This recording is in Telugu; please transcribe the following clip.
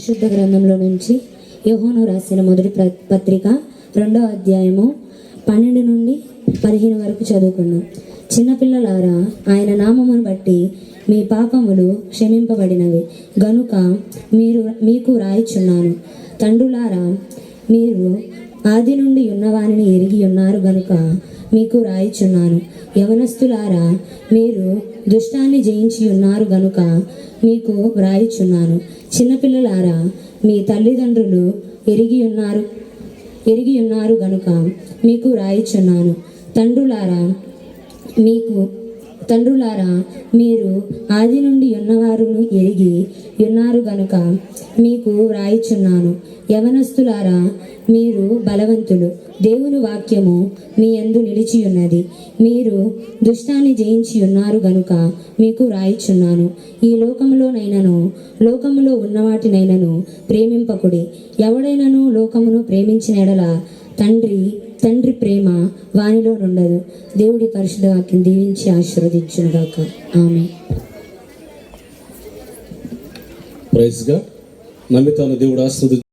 పరిశుద్ధ గ్రంథంలో నుంచి యోహాను రాసిన మొదటి పత్రిక 2వ అధ్యాయము 12 నుండి 15 వరకు చదువుకున్నాం. చిన్నపిల్లలారా, ఆయన నామమును బట్టి మీ పాపములు క్షమింపబడినవి గనుక మీకు రాయిచున్నాను. తండ్రులారా, మీరు ఆది నుండి ఉన్నవానిని ఎరిగి ఉన్నారు గనుక మీకు రాయిచున్నాను. యవనస్తులారా, మీరు దుష్టాన్ని జయించి ఉన్నారు గనుక మీకు వ్రాయిచున్నాను. చిన్నపిల్లలారా, మీ తల్లిదండ్రులు ఎరిగి ఉన్నారు గనుక మీకు రాయిచున్నాను. తండ్రులారా, మీరు ఆది నుండి ఉన్నవారును ఎరిగి ఉన్నారు గనుక మీకు రాయిచున్నాను. యవనస్తులారా, మీరు బలవంతులు, దేవుని వాక్యము మీ యందు నిలిచి ఉన్నది, మీరు దుష్టాన్ని జయించి ఉన్నారు గనుక మీకు రాయిచున్నాను. ఈ లోకములో ఉన్నవాటినైనను ప్రేమింపకుడి. ఎవడైనను లోకమును ప్రేమించిన ఎడల తండ్రి ప్రేమ వానిలో నుండదు. దేవుడి పరిశుద్ధ వాక్యం దీవించి ఆశీర్వదించునుగాక. ఆమేన్. Praise God. నమ్మితాను దేవుడు ఆశీర్వదించు.